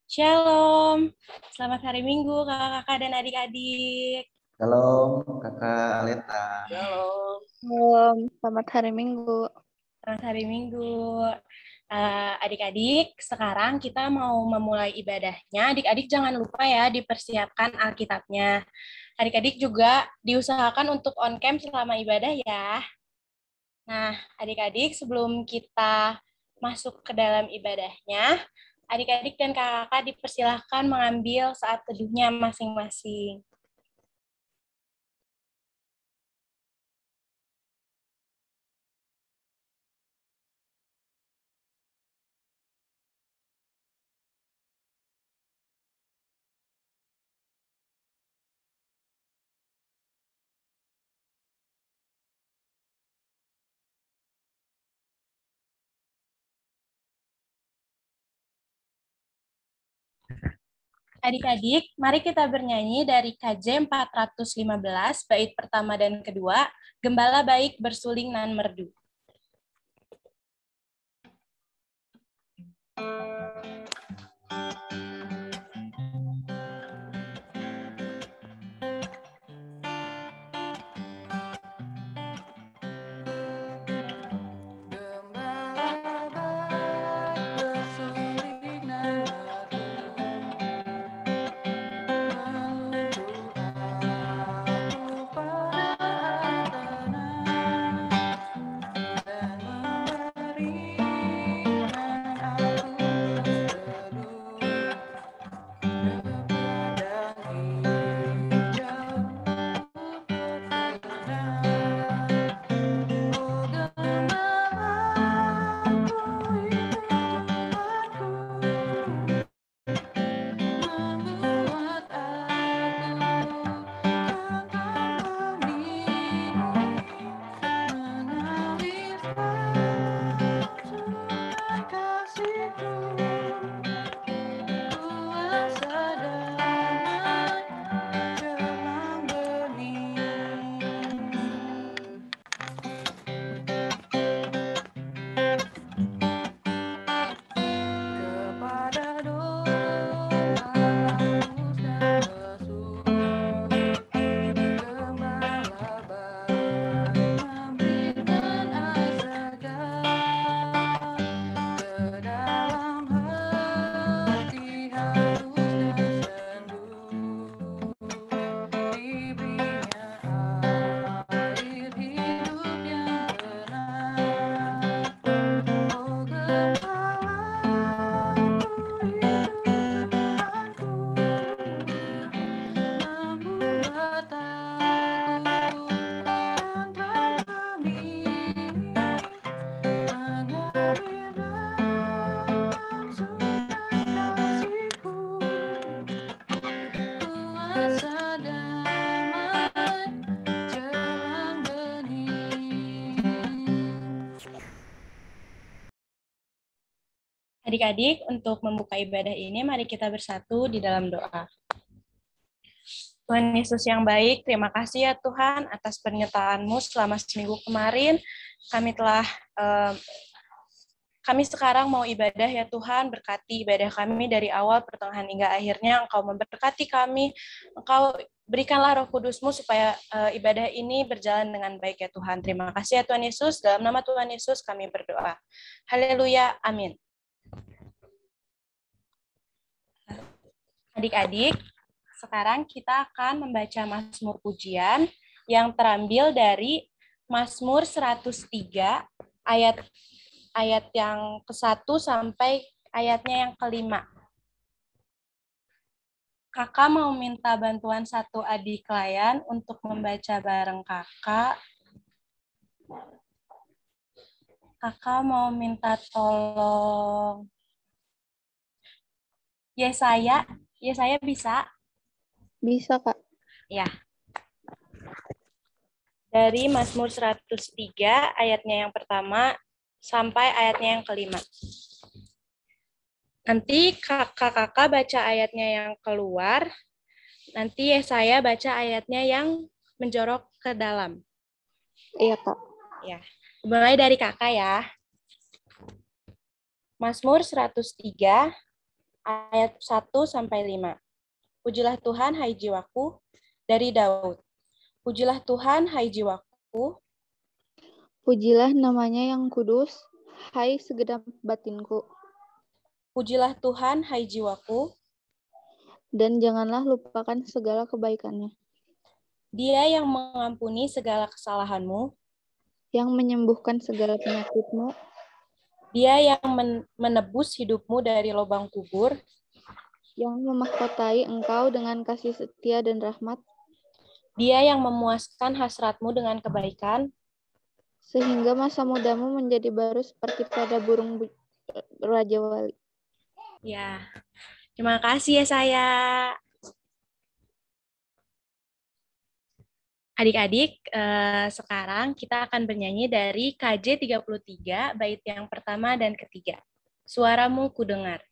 Shalom, selamat hari Minggu kakak-kakak dan adik-adik. Shalom, Kakak Aleta. Shalom. Selamat hari Minggu. Selamat hari Minggu. Adik-adik, sekarang kita mau memulai ibadahnya. Adik-adik jangan lupa ya dipersiapkan Alkitabnya. Adik-adik juga diusahakan untuk on cam selama ibadah ya. Nah, adik-adik sebelum kita masuk ke dalam ibadahnya, adik-adik dan kakak-kakak dipersilahkan mengambil saat teduhnya masing-masing. Adik-adik, mari kita bernyanyi dari KJ 415, bait pertama dan kedua, Gembala Baik Bersuling Nan Merdu. Adik-adik, untuk membuka ibadah ini, mari kita bersatu di dalam doa. Tuhan Yesus yang baik, terima kasih ya Tuhan atas penyertaan-Mu selama seminggu kemarin. Kami sekarang mau ibadah ya Tuhan, berkati ibadah kami dari awal, pertengahan, hingga akhirnya. Engkau memberkati kami, Engkau berikanlah Roh Kudus-Mu supaya ibadah ini berjalan dengan baik ya Tuhan. Terima kasih ya Tuhan Yesus, dalam nama Tuhan Yesus kami berdoa. Haleluya, amin. Adik-adik, sekarang kita akan membaca Mazmur Pujian yang terambil dari Mazmur 103 ayat yang ke-1 sampai ayatnya yang ke-5. Kakak mau minta bantuan satu adik klien untuk membaca bareng kakak. Kakak mau minta tolong Yesaya bisa? Bisa, Kak. Ya. Dari Mazmur 103 ayatnya yang pertama sampai ayatnya yang ke-5. Nanti kakak-kakak baca ayatnya yang keluar, nanti Yesaya baca ayatnya yang menjorok ke dalam. Iya, Kak. Ya. Mulai dari kakak ya. Mazmur 103 ayat 1 sampai 5. Pujilah Tuhan, hai jiwaku, dari Daud. Pujilah Tuhan, hai jiwaku. Pujilah namanya yang kudus, hai segenap batinku. Pujilah Tuhan, hai jiwaku. Dan janganlah lupakan segala kebaikannya. Dia yang mengampuni segala kesalahanmu. Yang menyembuhkan segala penyakitmu. Dia yang menebus hidupmu dari lubang kubur. Yang memahkotai engkau dengan kasih setia dan rahmat. Dia yang memuaskan hasratmu dengan kebaikan. Sehingga masa mudamu menjadi baru seperti pada burung Raja Wali. Ya, terima kasih ya saya. Adik-adik, sekarang kita akan bernyanyi dari KJ 33, bait yang pertama dan ketiga. Suaramu kudengar.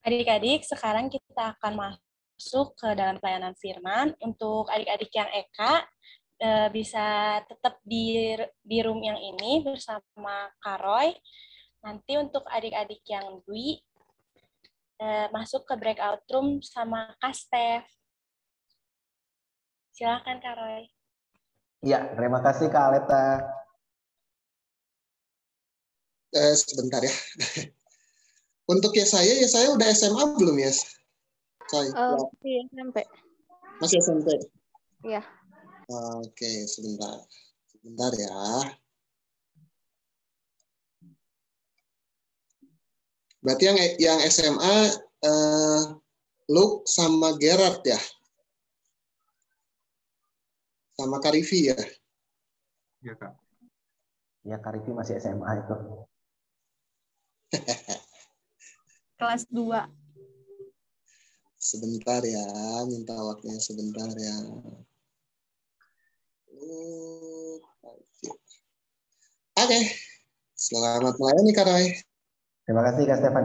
Adik-adik, sekarang kita akan masuk ke dalam pelayanan firman. Untuk adik-adik yang Eka, bisa tetap di room yang ini bersama Kak Roy. Nanti untuk adik-adik yang Dwi, masuk ke breakout room sama Kak Steph. Silakan Kak Roy. Ya, terima kasih Kak Aleta. Sebentar ya. Untuk ya saya udah SMA belum ya? Masih SMP. Masih SMP? Iya. Oke, sebentar. Sebentar ya. Berarti yang SMA Luke sama Gerard ya? Sama Karifi ya? Iya, Kak. Ya, Kak Rifi masih SMA itu. Kelas 2. Sebentar ya, minta waktunya sebentar ya. Oke, selamat melayani Kak Roy. Terima kasih Kak Stefan.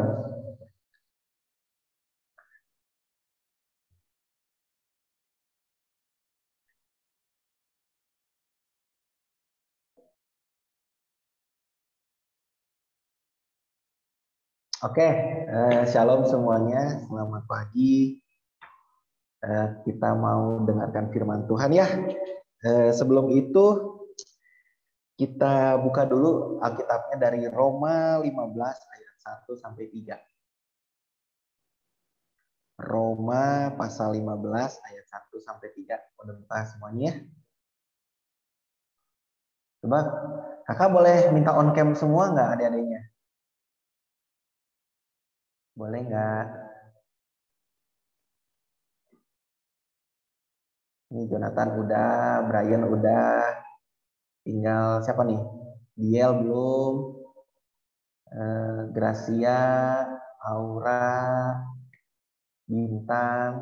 Oke, shalom semuanya, selamat pagi. Kita mau dengarkan firman Tuhan ya. Sebelum itu, kita buka dulu Alkitabnya dari Roma 15 ayat 1 sampai 3. Roma pasal 15 ayat 1 sampai 3. Udah buka semuanya. Coba kakak boleh minta on cam semua nggak adik-adiknya? Boleh nggak? Ini Jonathan udah, Brian udah, tinggal siapa nih? Diel belum, Gracia, Aura, Bintang,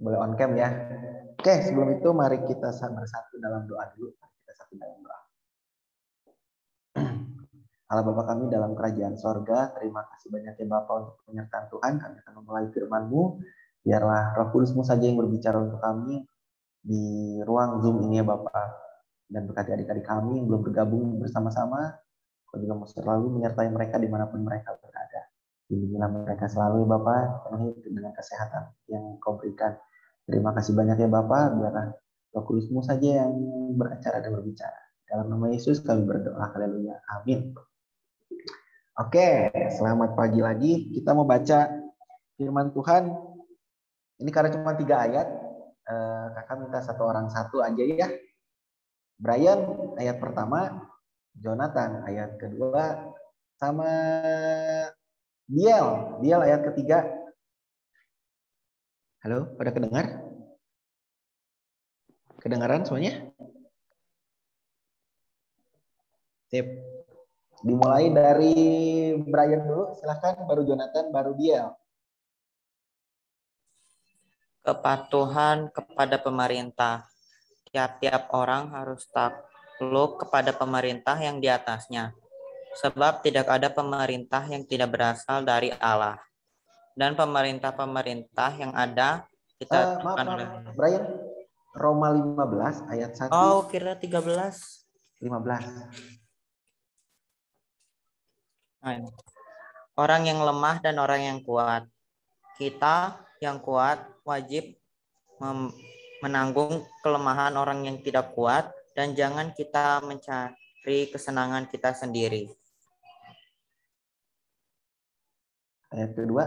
boleh on cam ya. Oke, sebelum itu mari kita bersatu dalam doa dulu. Kita satu dalam doa. Allah Bapa kami dalam kerajaan sorga, terima kasih banyak ya Bapa untuk penyertaan Tuhan. Kami akan memulai firman-Mu. Biarlah Roh Kudus-Mu saja yang berbicara untuk kami di ruang Zoom ini ya Bapak. Dan berkati adik-adik kami yang belum bergabung bersama-sama. Kau juga mau selalu menyertai mereka dimanapun mereka berada. Lindungilah mereka selalu ya Bapak, penuhi dengan kesehatan yang Kau berikan. Terima kasih banyak ya Bapak, biarlah Roh Kudus-Mu saja yang beracara dan berbicara. Dalam nama Yesus kami berdoa, haleluya, amin. Oke, selamat pagi lagi. Kita mau baca firman Tuhan. Ini karena cuma 3 ayat, kakak minta satu orang satu aja ya. Brian ayat pertama, Jonathan ayat kedua, sama Diel ayat ketiga. Halo, pada kedengar? Kedengaran semuanya? Sip. Dimulai dari Brian dulu, silahkan, baru Jonathan, baru Diel. Kepatuhan kepada pemerintah. Tiap-tiap orang harus takluk kepada pemerintah yang di atasnya. Sebab tidak ada pemerintah yang tidak berasal dari Allah. Dan pemerintah-pemerintah yang ada kita maaf, Brian, Roma 15 ayat 1. Oh, kira 13. 15. Orang yang lemah dan orang yang kuat. Kita yang kuat wajib menanggung kelemahan orang yang tidak kuat dan jangan kita mencari kesenangan kita sendiri. Ayat kedua,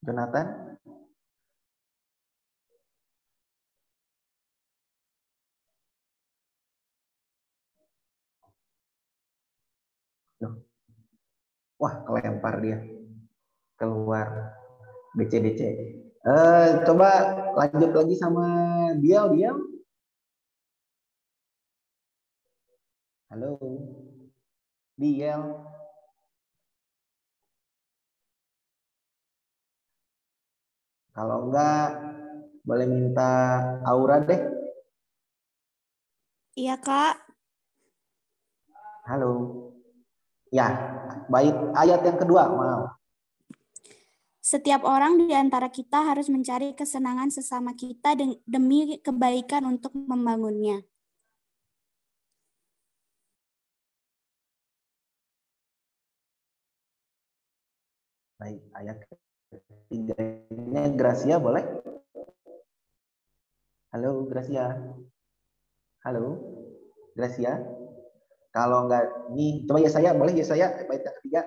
Jonathan. Wah, kelempar dia. Keluar DC. Coba lanjut lagi sama Diel. Halo. Diel. Kalau enggak, boleh minta Aura deh. Iya, Kak. Halo. Ya, baik. Ayat yang kedua, mau. Setiap orang di antara kita harus mencari kesenangan sesama kita demi kebaikan untuk membangunnya. Baik, ayat ketiganya Gracia boleh? Halo, Gracia. Halo, Gracia. Kalau enggak, nih, coba ya saya, boleh ya saya, ayat yang ketiga.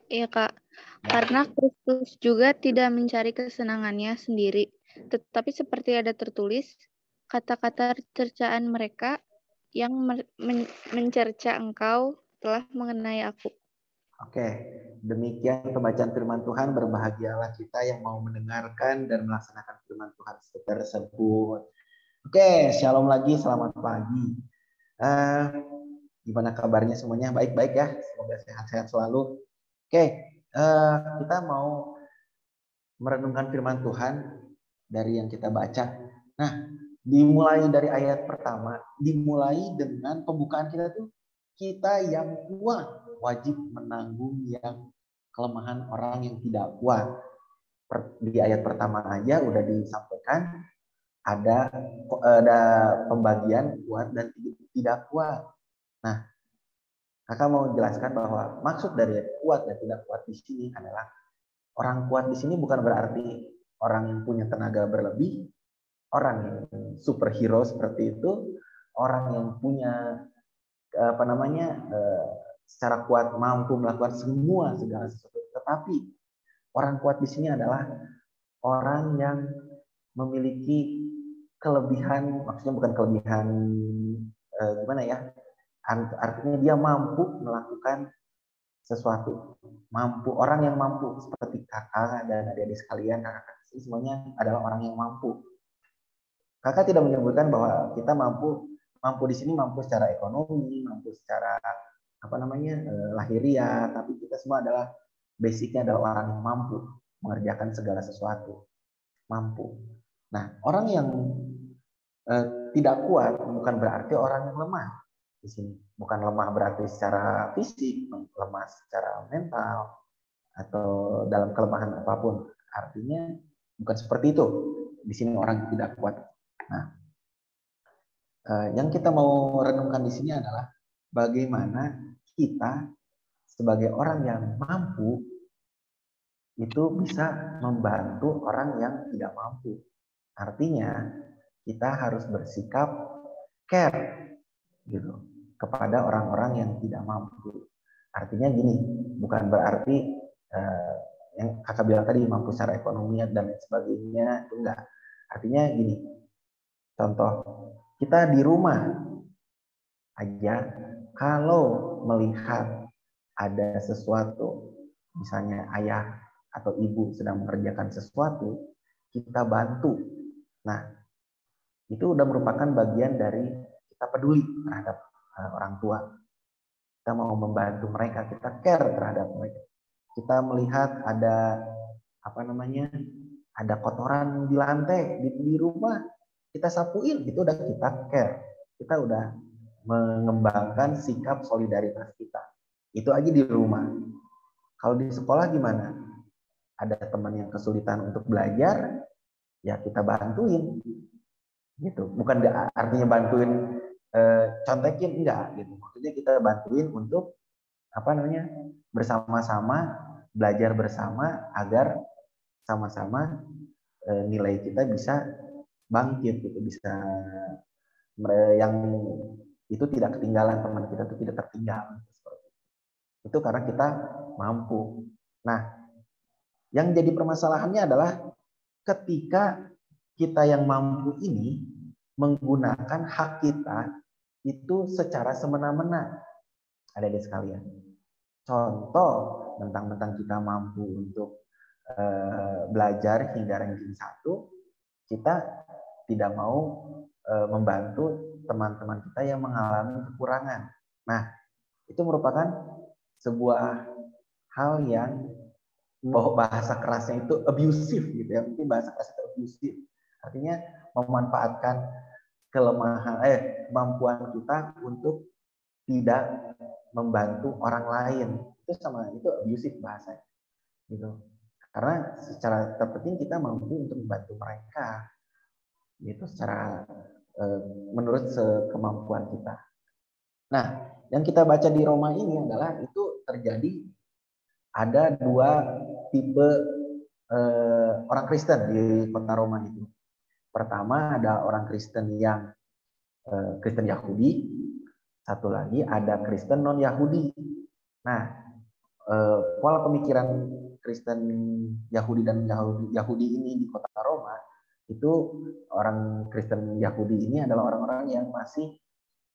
Iya, Kak. Karena Kristus juga tidak mencari kesenangannya sendiri, tetapi seperti ada tertulis, kata-kata cercaan mereka yang mencerca engkau telah mengenai aku. Oke, demikian pembacaan firman Tuhan. Berbahagialah kita yang mau mendengarkan dan melaksanakan firman Tuhan tersebut. Oke, shalom lagi, selamat pagi. Gimana kabarnya semuanya? Baik-baik ya, semoga sehat-sehat selalu. Oke, kita mau merenungkan firman Tuhan dari yang kita baca. Nah, dimulai dari ayat pertama, dimulai dengan pembukaan kita tuh, kita yang kuat wajib menanggung yang kelemahan orang yang tidak kuat. Di ayat pertama aja udah disampaikan ada pembagian kuat dan tidak kuat. Nah, kakak mau jelaskan bahwa maksud dari kuat dan tidak kuat di sini adalah orang kuat di sini bukan berarti orang yang punya tenaga berlebih, orang yang superhero seperti itu, orang yang punya secara kuat mampu melakukan segala sesuatu. Tetapi orang kuat di sini adalah orang yang memiliki kelebihan, maksudnya bukan kelebihan gimana ya? Artinya dia mampu melakukan sesuatu, mampu, orang yang mampu seperti kakak dan adik-adik sekalian, kakak semuanya adalah orang yang mampu. Kakak tidak menyebutkan bahwa kita mampu di sini mampu secara ekonomi, mampu secara apa namanya lahiriah, tapi kita semua adalah basicnya adalah orang yang mampu mengerjakan segala sesuatu, mampu. Nah, orang yang tidak kuat bukan berarti orang yang lemah di sini, bukan lemah berarti secara fisik, lemah secara mental atau dalam kelemahan apapun. Artinya bukan seperti itu. Di sini orang tidak kuat. Nah, yang kita mau renungkan di sini adalah bagaimana kita sebagai orang yang mampu itu bisa membantu orang yang tidak mampu. Artinya kita harus bersikap care gitu kepada orang-orang yang tidak mampu. Artinya gini, bukan berarti yang kakak bilang tadi mampu secara ekonomi dan lain sebagainya, itu enggak. Artinya gini, contoh kita di rumah aja kalau melihat ada sesuatu, misalnya ayah atau ibu sedang mengerjakan sesuatu, kita bantu. Nah, itu udah merupakan bagian dari kita peduli terhadap orang tua. Kita mau membantu mereka, kita care terhadap mereka. Kita melihat ada apa namanya, ada kotoran di lantai di rumah, kita sapuin, itu udah kita care. Kita udah mengembangkan sikap solidaritas kita. Itu aja di rumah. Kalau di sekolah gimana? Ada teman yang kesulitan untuk belajar, ya kita bantuin. Gitu. Bukan artinya bantuin contekin, enggak gitu. Maksudnya kita bantuin untuk apa namanya? Bersama-sama belajar bersama agar sama-sama nilai kita bisa bangkit gitu, bisa yang itu tidak ketinggalan, teman kita itu tidak tertinggal. Itu karena kita mampu. Nah, yang jadi permasalahannya adalah ketika kita yang mampu ini menggunakan hak kita itu secara semena-mena. Adik-adik sekalian. Contoh, mentang-mentang kita mampu untuk belajar hingga ranking 1, kita tidak mau membantu teman-teman kita yang mengalami kekurangan. Nah, itu merupakan sebuah hal yang bahasa kerasnya itu abusive gitu ya. Mungkin bahasa kerasnya itu abusive. Artinya memanfaatkan kemampuan kita untuk tidak membantu orang lain. Itu abusive bahasanya. Gitu. Karena secara terpenting kita mampu untuk membantu mereka. Gitu secara menurut kemampuan kita. Nah, yang kita baca di Roma ini adalah itu terjadi ada 2 tipe orang Kristen di kota Roma itu. Pertama ada orang Kristen yang Kristen Yahudi, satu lagi ada Kristen non Yahudi. Nah, pola pemikiran Kristen Yahudi dan Yahudi ini di kota Roma itu, orang Kristen Yahudi ini adalah orang-orang yang masih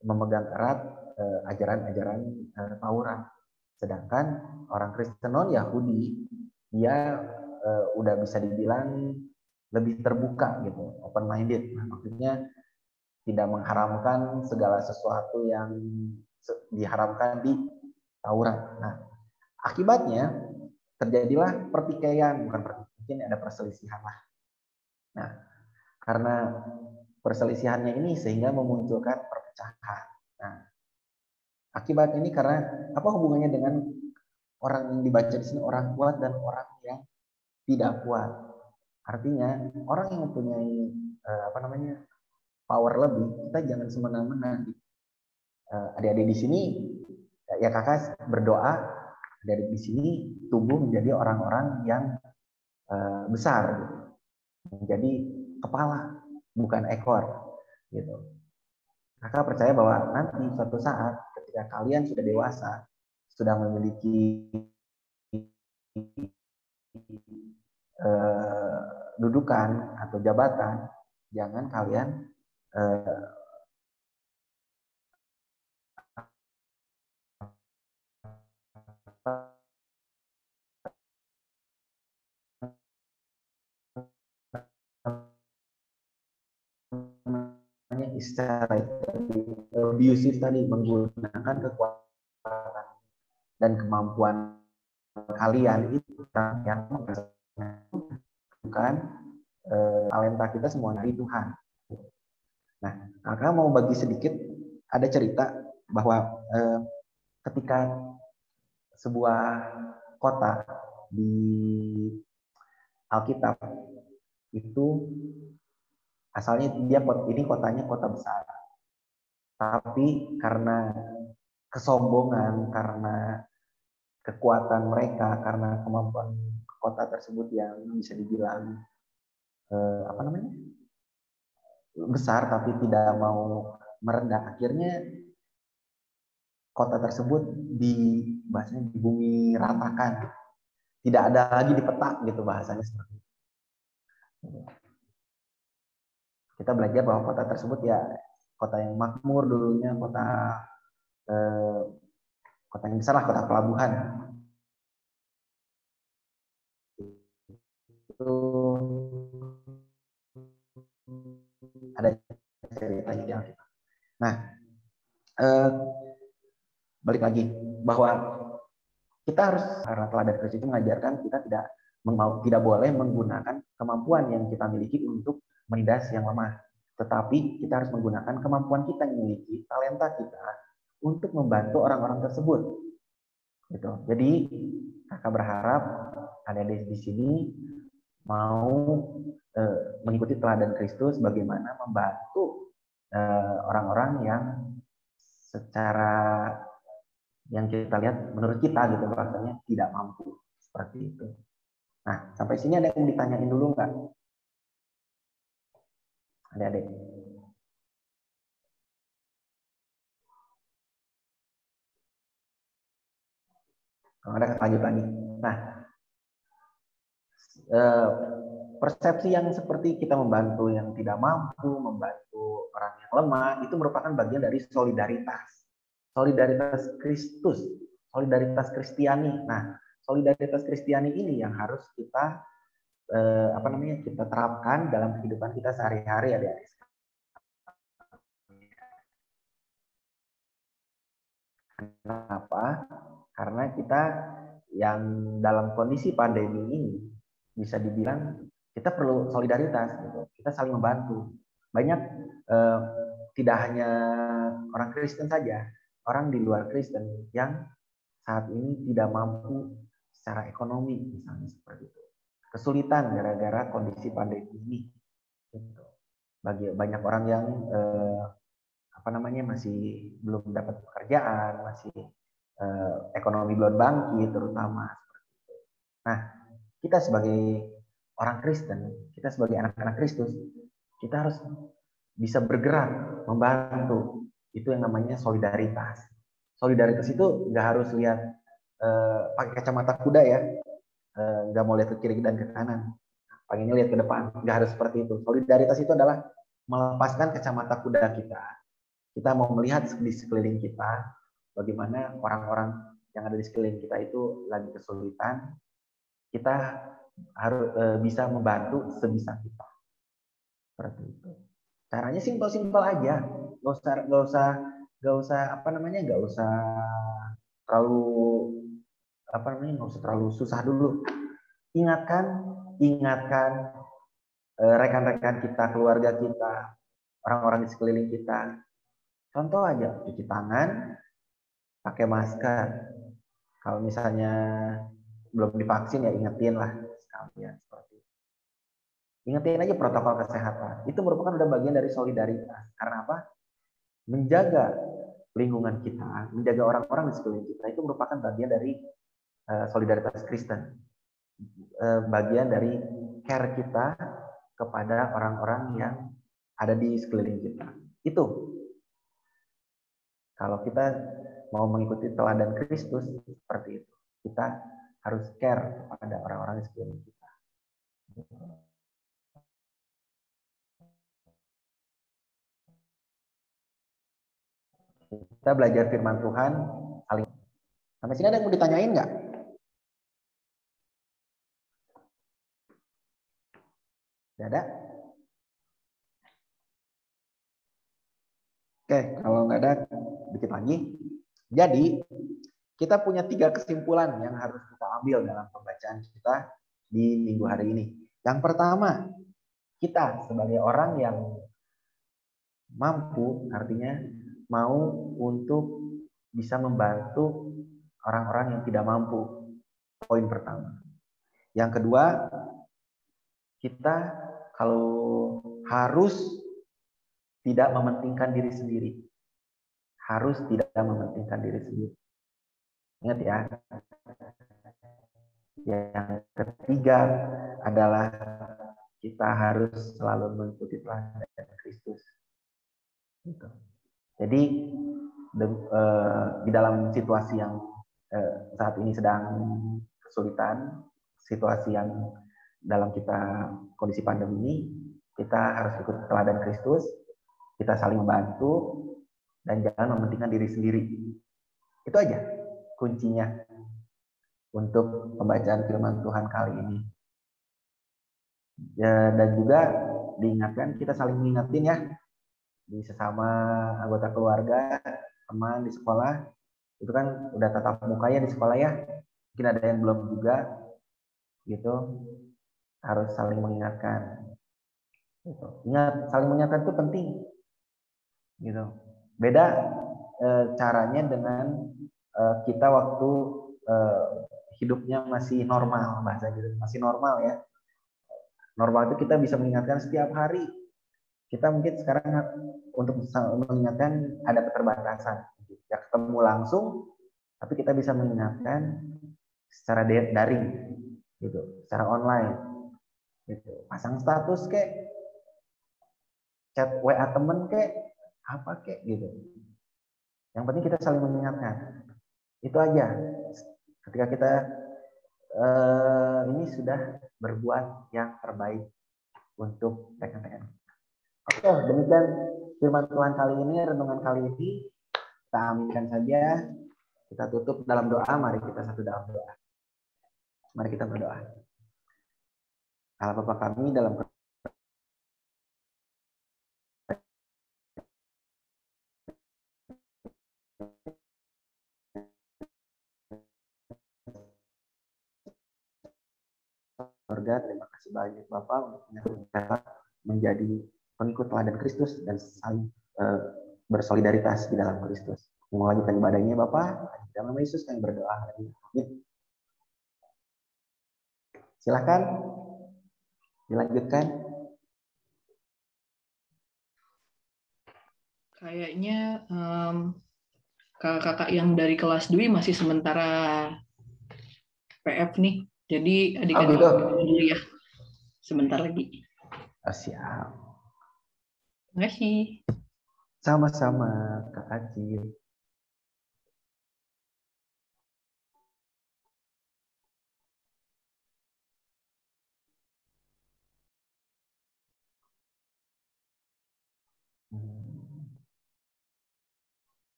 memegang erat ajaran-ajaran Taurat. Sedangkan orang Kristen non Yahudi dia udah bisa dibilang lebih terbuka gitu, open minded. Nah, maksudnya tidak mengharamkan segala sesuatu yang diharamkan di Taurat. Nah, akibatnya terjadilah pertikaian, mungkin ada perselisihan lah. Nah, karena perselisihannya ini sehingga memunculkan perpecahan. Nah, akibat ini karena apa hubungannya dengan orang yang dibaca di sini, orang kuat dan orang yang tidak kuat. Artinya orang yang mempunyai power lebih, kita jangan semena-mena. Adik-adik di sini ya kakak berdoa adik-adik di sini tumbuh menjadi orang-orang yang besar gitu. Menjadi kepala bukan ekor gitu. Kakak percaya bahwa nanti suatu saat ketika kalian sudah dewasa, sudah memiliki dudukan atau jabatan, jangan kalian secara abusive tadi, menggunakan kekuatan dan kemampuan kalian itu yang bukan talenta kita semua dari Tuhan. Nah, kakak mau bagi sedikit, ada cerita bahwa ketika sebuah kota di Alkitab itu asalnya ini kotanya kota besar, tapi karena kesombongan, karena kekuatan mereka, karena kemampuan kota tersebut yang bisa dibilang besar tapi tidak mau merendah, akhirnya kota tersebut bahasanya di bumi ratakan, tidak ada lagi di peta gitu bahasanya seperti itu. Kita belajar bahwa kota tersebut ya kota yang makmur dulunya, kota yang besar lah, kota pelabuhan. Itu ada ceritanya di Alkitab. Nah, balik lagi bahwa kita harus, karena teladan Kristus itu mengajarkan kita tidak boleh menggunakan kemampuan yang kita miliki untuk menindas yang lemah, tetapi kita harus menggunakan kemampuan kita yang memiliki, talenta kita untuk membantu orang-orang tersebut. Gitu. Jadi kakak berharap adik-adik di sini mau mengikuti teladan Kristus bagaimana membantu orang-orang yang secara yang kita lihat menurut kita gitu bahasanya tidak mampu, seperti itu. Nah, sampai sini ada yang ditanyain dulu nggak? Adik-adik. Kalau ada lanjut lagi. Nah, persepsi yang seperti kita membantu yang tidak mampu, membantu orang yang lemah, itu merupakan bagian dari solidaritas. Solidaritas Kristus, solidaritas Kristiani. Nah, solidaritas Kristiani ini yang harus kita kita terapkan dalam kehidupan kita sehari-hari, adik-adik. Kenapa? Karena kita yang dalam kondisi pandemi ini bisa dibilang kita perlu solidaritas, gitu. Kita saling membantu. Banyak tidak hanya orang Kristen saja, orang di luar Kristen yang saat ini tidak mampu secara ekonomi, misalnya seperti itu. Kesulitan gara-gara kondisi pandemi ini. Gitu. Bagi banyak orang yang masih belum dapat pekerjaan, masih ekonomi belum bangkit, terutama seperti itu. Nah, kita sebagai orang Kristen, kita sebagai anak-anak Kristus, kita harus bisa bergerak, membantu. Itu yang namanya solidaritas. Solidaritas itu nggak harus lihat pakai kacamata kuda ya, nggak mau lihat ke kiri dan ke kanan, pengennya lihat ke depan, nggak harus seperti itu. Solidaritas itu adalah melepaskan kacamata kuda kita. Kita mau melihat di sekeliling kita, bagaimana orang-orang yang ada di sekeliling kita itu lagi kesulitan, kita harus bisa membantu sebisa kita. Seperti itu. Caranya simpel-simpel aja, nggak usah terlalu susah dulu. Ingatkan rekan-rekan kita, keluarga kita, orang-orang di sekeliling kita. Contoh aja, cuci tangan, pakai masker. Kalau misalnya belum divaksin ya ingetin lah sekalian seperti itu. Ingetin aja protokol kesehatan. Itu merupakan udah bagian dari solidaritas. Karena apa? Menjaga lingkungan kita, menjaga orang-orang di sekeliling kita itu merupakan bagian dari solidaritas Kristen. Bagian dari care kita kepada orang-orang yang ada di sekeliling kita. Itu. Kalau kita mau mengikuti teladan Kristus seperti itu, kita harus care kepada orang-orang di sekeliling kita. Kita belajar firman Tuhan. Sampai sini ada yang mau ditanyain nggak? Tidak ada? Oke, kalau nggak ada, dikit lagi. Jadi, kita punya 3 kesimpulan yang harus kita ambil dalam pembacaan kita di minggu hari ini. Yang pertama, kita sebagai orang yang mampu, artinya mau untuk bisa membantu orang-orang yang tidak mampu. Poin pertama. Yang kedua, kita kalau harus tidak mementingkan diri sendiri. Harus tidak mementingkan diri sendiri. Ingat ya. Yang ketiga adalah kita harus selalu mengikuti teladan Kristus. Gitu. Jadi di dalam situasi yang saat ini sedang kesulitan, situasi yang dalam kita kondisi pandemi ini, kita harus ikut teladan Kristus, kita saling membantu, dan jangan mementingkan diri sendiri. Itu aja kuncinya untuk pembacaan firman Tuhan kali ini. Ya, dan juga diingatkan, kita saling mengingatin ya, di sesama anggota keluarga, teman di sekolah, itu kan udah tatap muka ya di sekolah ya, mungkin ada yang belum juga, gitu, harus saling mengingatkan. Gitu. Ingat, saling mengingatkan itu penting, gitu. Beda caranya dengan kita waktu hidupnya masih normal, bahasa gitu, masih normal ya. Normal itu kita bisa mengingatkan setiap hari. Kita mungkin sekarang untuk mengingatkan ada keterbatasan. Ya ketemu langsung, tapi kita bisa mengingatkan secara daring, gitu, secara online, gitu. Pasang status kek, chat WA temen kek, apa kek, gitu. Yang penting kita saling mengingatkan. Itu aja. Ketika kita ini sudah berbuat yang terbaik untuk rekan-rekan. Oke, demikian firman Tuhan kali ini, renungan kali ini. Kita aminkan saja. Kita tutup dalam doa. Mari kita satu dalam doa. Mari kita berdoa. Allah Bapa kami dalam surga, terima kasih banyak Bapak untuk menjadi pengikut teladan Kristus dan saling bersolidaritas di dalam Kristus. Melanjutkan ibadahnya Bapak, dalam nama Yesus kami berdoa. Amin. Silakan dilanjutkan. Kayaknya kakak-kakak yang dari kelas Dwi masih sementara PF nih. Jadi adik-adik dulu ya. Sebentar lagi. Siap. Terima kasih. Sama-sama Kak Acil.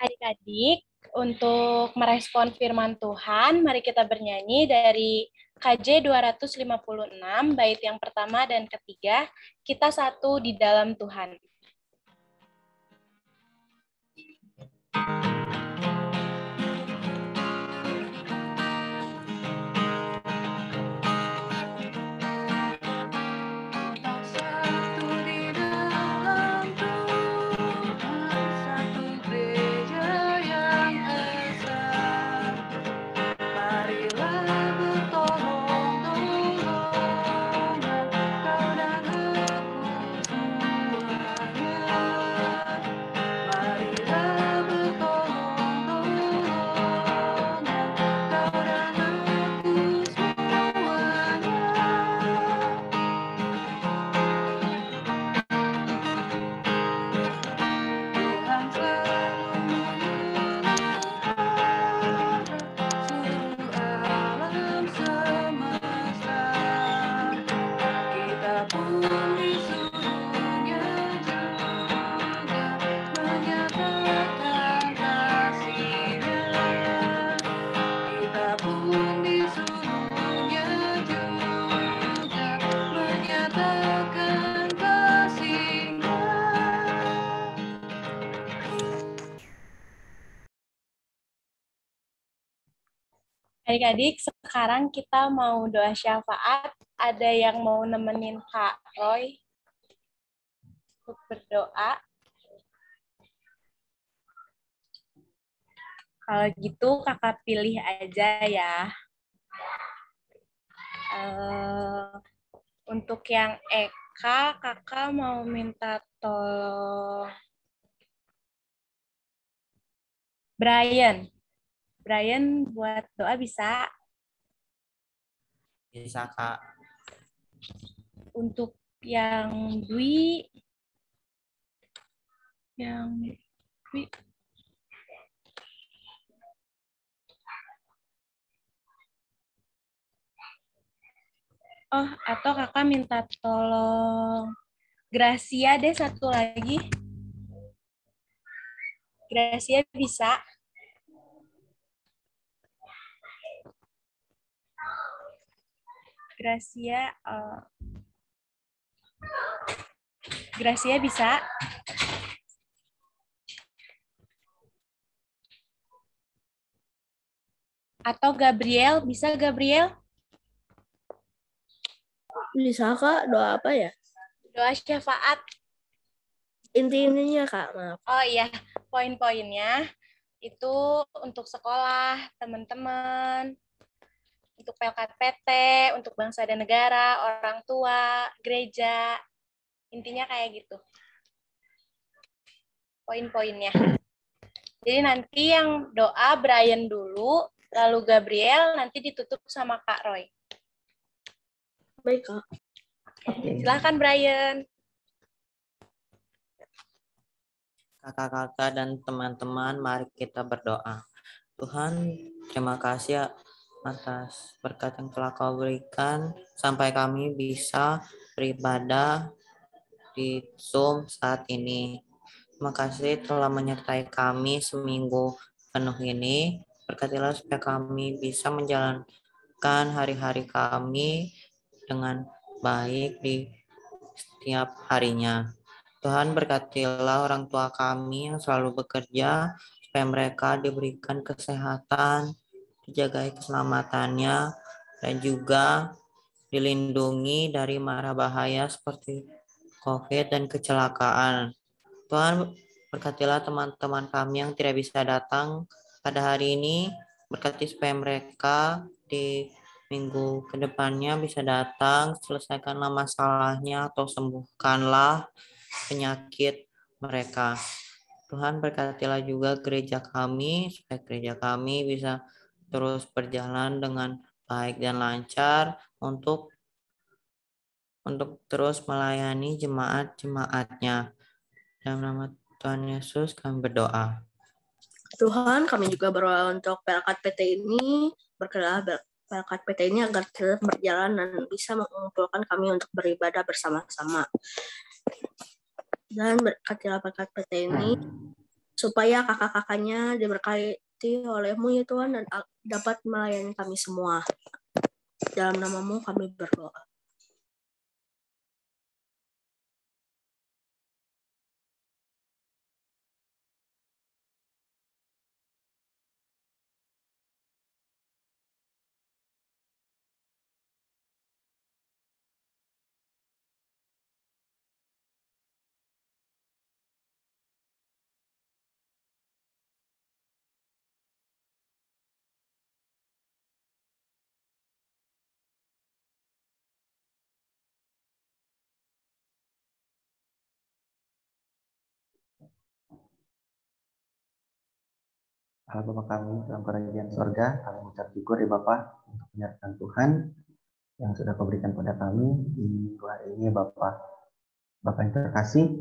Adik-adik, untuk merespon firman Tuhan, mari kita bernyanyi dari KJ 256, bait yang pertama dan ketiga, kita satu di dalam Tuhan. Adik-adik, sekarang kita mau doa syafaat. Ada yang mau nemenin Kak Roy untuk berdoa? Kalau gitu kakak pilih aja ya. Untuk yang Eka, kakak mau minta tolong Brian. Brian buat doa bisa? Bisa, Kak. Untuk yang Dwi, oh, atau kakak minta tolong Gracia deh satu lagi. Gracia bisa? Gracia bisa? Atau Gabriel, bisa Gabriel? Bisa Kak, doa apa ya? Doa syafaat. Intinya Kak, maaf. Oh iya, poin-poinnya itu untuk sekolah, teman-teman, untuk PLKPT, untuk bangsa dan negara, orang tua, gereja. Intinya kayak gitu. Poin-poinnya. Jadi nanti yang doa Brian dulu, lalu Gabriel, nanti ditutup sama Kak Roy. Baik, Kak. Oke. Silahkan, Brian. Kakak-kakak dan teman-teman, mari kita berdoa. Tuhan, terima kasih atas berkat yang telah Kau berikan sampai kami bisa beribadah di Zoom saat ini. Terima kasih telah menyertai kami seminggu penuh ini. Berkatilah supaya kami bisa menjalankan hari-hari kami dengan baik di setiap harinya. Tuhan, berkatilah orang tua kami yang selalu bekerja supaya mereka diberikan kesehatan, dijaga keselamatannya, dan juga dilindungi dari mara bahaya seperti COVID dan kecelakaan. Tuhan, berkatilah teman-teman kami yang tidak bisa datang pada hari ini. Berkati supaya mereka di minggu kedepannya bisa datang, selesaikanlah masalahnya atau sembuhkanlah penyakit mereka. Tuhan, berkatilah juga gereja kami, supaya gereja kami bisa terus berjalan dengan baik dan lancar untuk terus melayani jemaat-jemaatnya. Dalam nama Tuhan Yesus kami berdoa. Tuhan, kami juga berdoa untuk PLKPT ini, berkelah PLKPT ini agar terus berjalan dan bisa mengumpulkan kami untuk beribadah bersama-sama. Dan berkatilah PLKPT ini supaya kakak-kakaknya diberkati oleh-Mu ya Tuhan dan dapat melayani kami semua. Dalam nama-Mu kami berdoa. Allah Bapa kami dalam kerajaan sorga, kami mengucap syukur ya Bapak untuk penyertaan Tuhan yang sudah Kau berikan pada kami di minggu hari ini ya Bapak. Bapak yang terkasih,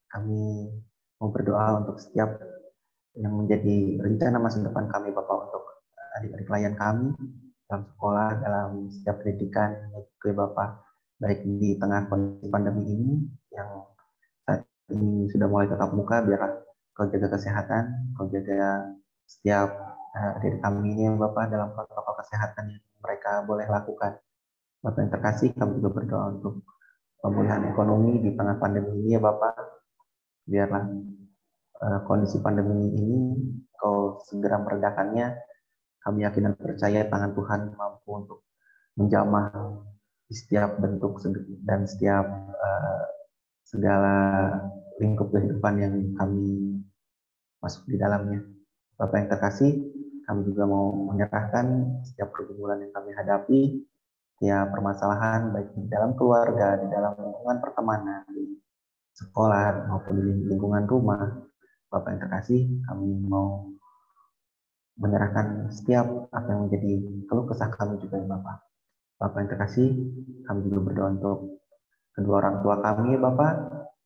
kami mau berdoa untuk setiap yang menjadi rencana masa depan kami Bapak, untuk adik-adik klien kami dalam sekolah, dalam setiap pendidikan ya Bapak, baik di tengah kondisi pandemi ini yang saat ini sudah mulai tatap muka, biar Kau jaga kesehatan, Kau jaga setiap adik kami ini Bapak dalam protokol kesehatan yang mereka boleh lakukan. Bapak yang terkasih, kami juga berdoa untuk pemulihan ekonomi di tengah pandemi ini ya Bapak. Biarlah kondisi pandemi ini Kau segera meredakannya, Kami yakin dan percaya tangan Tuhan mampu untuk menjamah di setiap bentuk dan setiap segala lingkup kehidupan yang kami masuk di dalamnya. Bapak yang terkasih, kami juga mau menyerahkan setiap pergumulan yang kami hadapi, setiap permasalahan baik di dalam keluarga, di dalam lingkungan pertemanan, di sekolah maupun di lingkungan rumah. Bapak yang terkasih, kami mau menyerahkan setiap apa yang menjadi keluh kesah kami juga ya Bapak. Bapak yang terkasih, kami juga berdoa untuk kedua orang tua kami ya Bapak,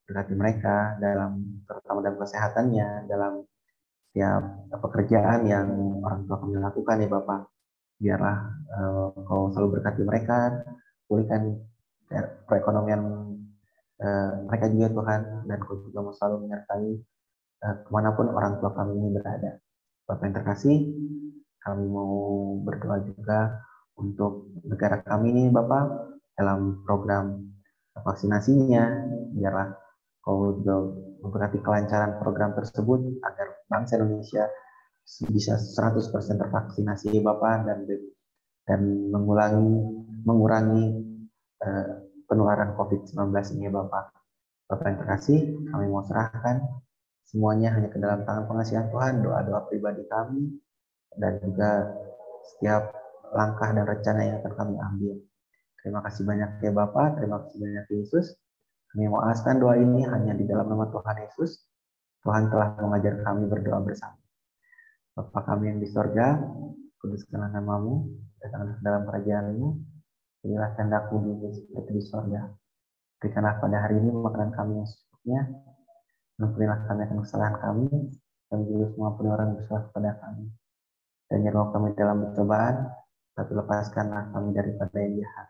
berkati mereka terutama dalam kesehatannya, dalam setiap pekerjaan yang orang tua kami lakukan ya Bapak. Biarlah Kau selalu berkati mereka, pulihkan perekonomian mereka juga Tuhan, dan Kau juga mau selalu menyertai kemanapun orang tua kami ini berada. Bapak yang terkasih, kami mau berdoa juga untuk negara kami ini Bapak, dalam program vaksinasinya, biarlah Kau juga memberkati kelancaran program tersebut agar bangsa Indonesia bisa 100% tervaksinasi Bapak, dan mengurangi penularan COVID-19 ini Bapak. Bapak yang terkasih, kami mau serahkan semuanya hanya ke dalam tangan pengasihan Tuhan, doa-doa pribadi kami, dan juga setiap langkah dan rencana yang akan kami ambil. Terima kasih banyak ya Bapak, terima kasih banyak Yesus. Kami mau alaskan doa ini hanya di dalam nama Tuhan Yesus. Tuhan telah mengajar kami berdoa bersama. Bapa kami yang di sorga, kuduskanlah namamu, datanglah ke dalam kerajaan-Mu, jadilah kehendak-Mu di bumi seperti di sorga. Berikanlah pada hari ini makanan kami yang secukupnya, ampunilah kami akan kesalahan kami, dan juga mengampuni orang yang bersalah kepada kami. Dan jangan kami dalam pencobaan, tapi lepaskanlah kami daripada yang jahat.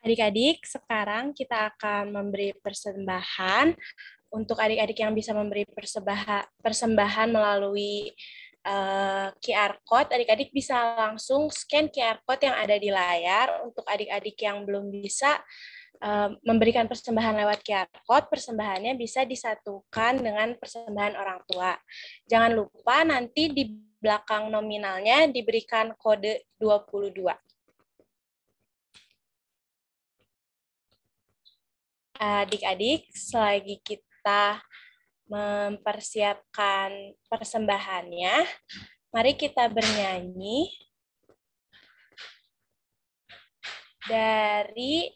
Adik-adik, sekarang kita akan memberi persembahan. Untuk adik-adik yang bisa memberi persembahan melalui QR Code, adik-adik bisa langsung scan QR Code yang ada di layar. Untuk adik-adik yang belum bisa memberikan persembahan lewat QR Code, persembahannya bisa disatukan dengan persembahan orang tua. Jangan lupa nanti di belakang nominalnya diberikan kode 22. Adik-adik, selagi kita mempersiapkan persembahannya, mari kita bernyanyi dari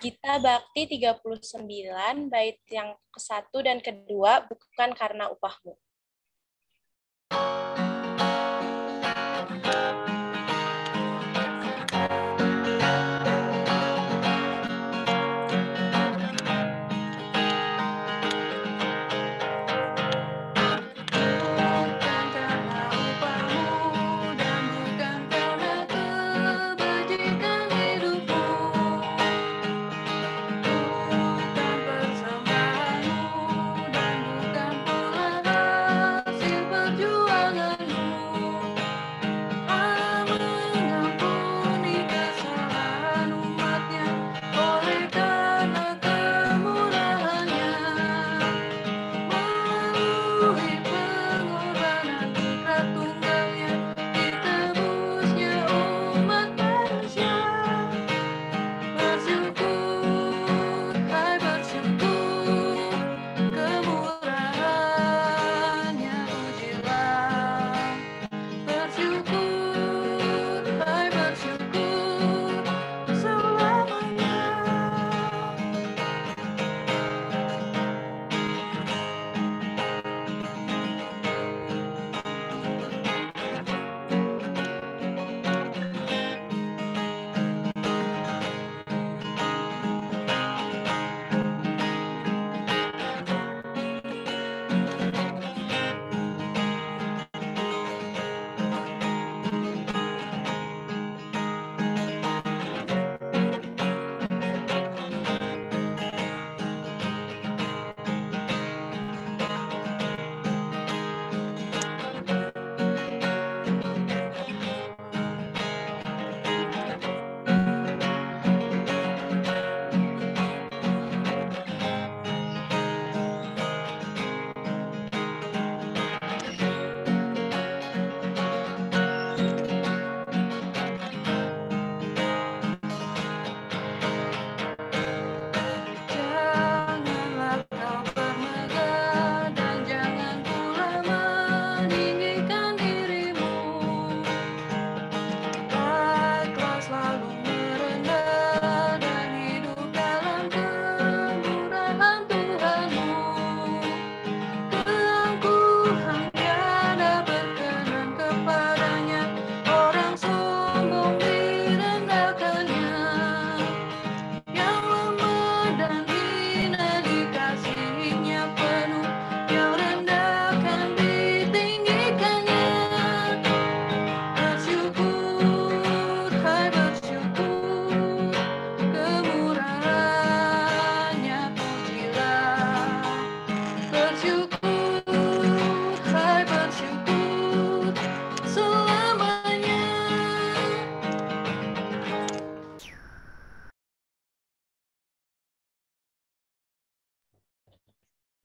Gita Bakti 39, bait yang ke-1 dan kedua, bukan karena upahmu. Bukan persembahanmu dan bukan pula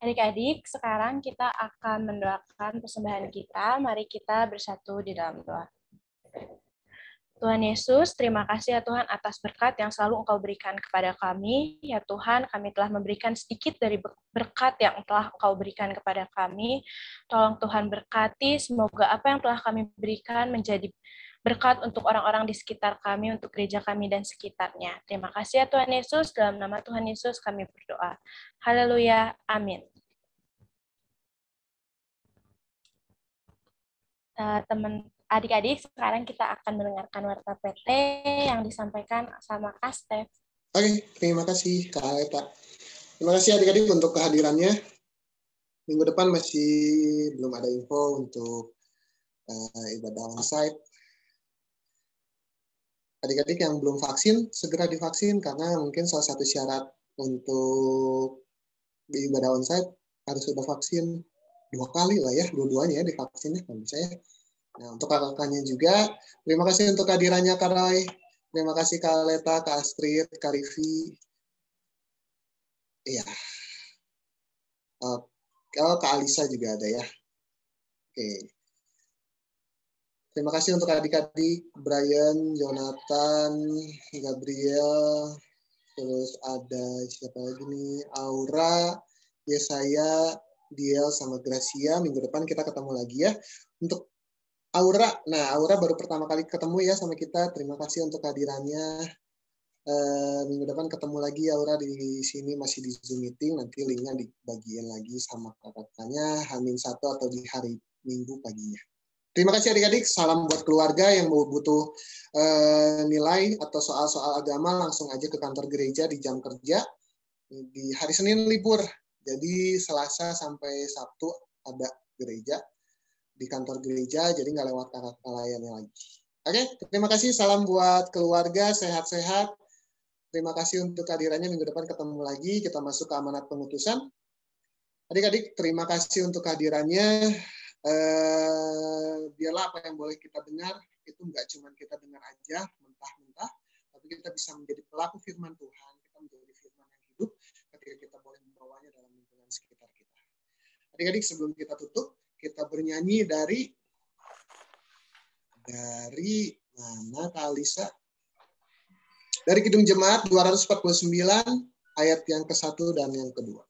Adik-adik, sekarang kita akan mendoakan persembahan kita. Mari kita bersatu di dalam doa. Tuhan Yesus, terima kasih ya Tuhan atas berkat yang selalu Engkau berikan kepada kami. Ya Tuhan, kami telah memberikan sedikit dari berkat yang telah Engkau berikan kepada kami. Tolong Tuhan berkati, semoga apa yang telah kami berikan menjadi berkat untuk orang-orang di sekitar kami, untuk gereja kami dan sekitarnya. Terima kasih ya Tuhan Yesus, dalam nama Tuhan Yesus kami berdoa. Haleluya, amin. Adik-adik, sekarang kita akan mendengarkan warta PT yang disampaikan sama Kak Stef. Oke, terima kasih Kak Aleta. Terima kasih adik-adik untuk kehadirannya. Minggu depan masih belum ada info untuk ibadah onsite. Adik-adik yang belum vaksin, segera divaksin karena mungkin salah satu syarat untuk ibadah onsite harus sudah vaksin 2 kali lah ya, dua-duanya ya divaksinnya kalau bisa ya. Nah, untuk kakak-kakaknya juga, terima kasih untuk kehadirannya Kak Roy. Terima kasih Kak Leta, Kak Astrid, Kak Rivi. Iya. Kak Alisa juga ada ya. Oke. Terima kasih untuk adik-adik, Brian, Jonathan, Gabriel, terus ada siapa lagi nih, Aura, Yesaya, Diel, sama Gracia. Minggu depan kita ketemu lagi ya. Untuk Aura, nah Aura baru pertama kali ketemu ya sama kita. Terima kasih untuk kehadirannya. Minggu depan ketemu lagi Aura di sini, masih di Zoom meeting. Nanti linknya dibagiin lagi sama kakak-kakaknya H-1 atau di hari Minggu paginya. Terima kasih adik-adik. Salam buat keluarga yang mau butuh nilai atau soal-soal agama, langsung aja ke kantor gereja di jam kerja. Di hari Senin libur. Jadi Selasa sampai Sabtu ada gereja di kantor gereja, jadi nggak lewat kakak layannya lagi. Oke, terima kasih. Salam buat keluarga, sehat-sehat. Terima kasih untuk kehadirannya. Minggu depan ketemu lagi. Kita masuk ke amanat pengutusan. Adik-adik, terima kasih untuk kehadirannya. Biarlah apa yang boleh kita dengar, itu nggak cuma kita dengar aja, mentah-mentah, tapi kita bisa menjadi pelaku firman Tuhan. Kita menjadi firman yang hidup ketika kita boleh membawanya dalam lingkungan sekitar kita. Adik-adik, sebelum kita tutup, kita bernyanyi dari mana Kak Alisa? Dari Kidung Jemaat 249 ayat yang ke-1 dan yang kedua.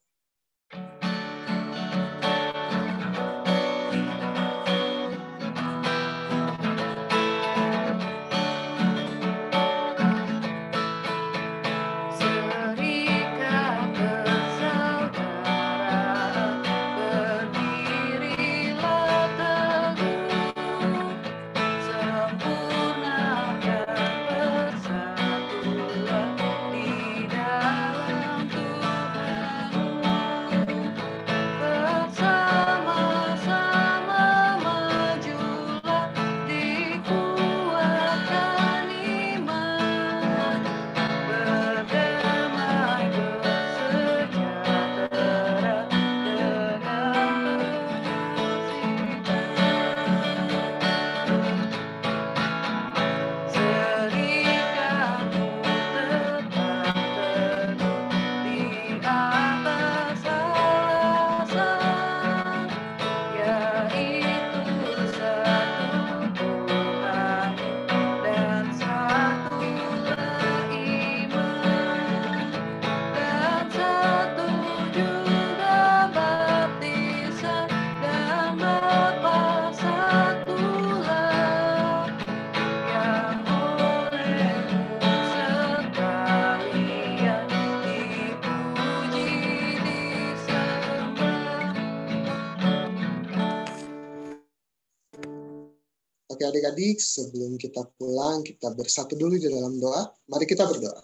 Oke adik-adik, sebelum kita pulang, kita bersatu dulu di dalam doa. Mari kita berdoa.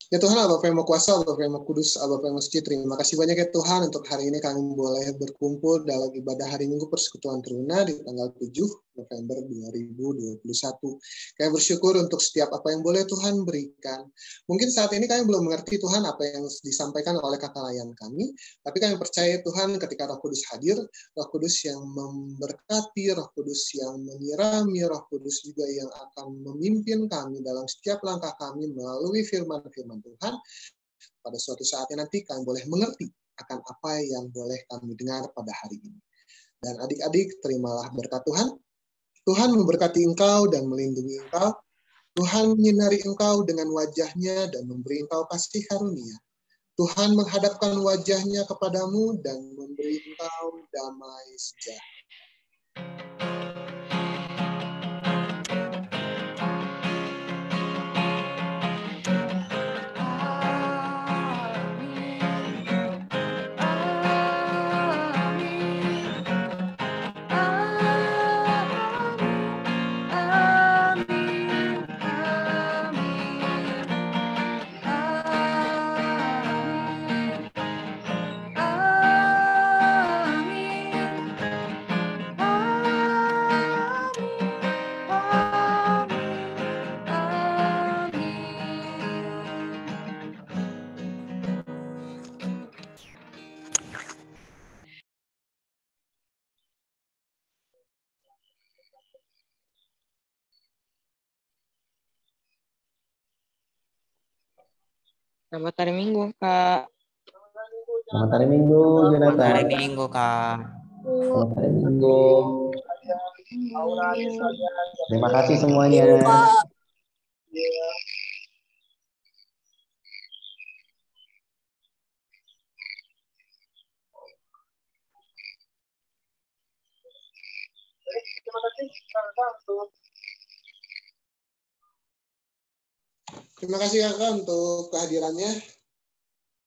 Ya Tuhan, Allah Bapa yang Maha Kuasa, Allah Bapa yang Maha Kudus, Allah Bapa yang Maha Suci, terima kasih banyak ya Tuhan untuk hari ini kami boleh berkumpul dalam ibadah hari Minggu Persekutuan Teruna di tanggal 7 November 2021. Kami bersyukur untuk setiap apa yang boleh Tuhan berikan. Mungkin saat ini kami belum mengerti Tuhan apa yang disampaikan oleh kakak layan kami, tapi kami percaya Tuhan ketika Roh Kudus hadir, Roh Kudus yang memberkati, Roh Kudus yang menyirami, Roh Kudus juga yang akan memimpin kami dalam setiap langkah kami melalui firman-firman Tuhan, pada suatu saatnya nanti kalian boleh mengerti akan apa yang boleh kami dengar pada hari ini. Dan adik-adik, terimalah berkat Tuhan. Tuhan memberkati engkau dan melindungi engkau. Tuhan menyinari engkau dengan wajah-Nya dan memberi engkau kasih karunia. Tuhan menghadapkan wajah-Nya kepadamu dan memberi engkau damai sejahtera. Selamat hari Minggu, Kak. Selamat hari Minggu, Jonathan. Selamat hari Minggu, Kak. Selamat hari Minggu. Terima kasih semuanya. Terima kasih Kakak untuk kehadirannya.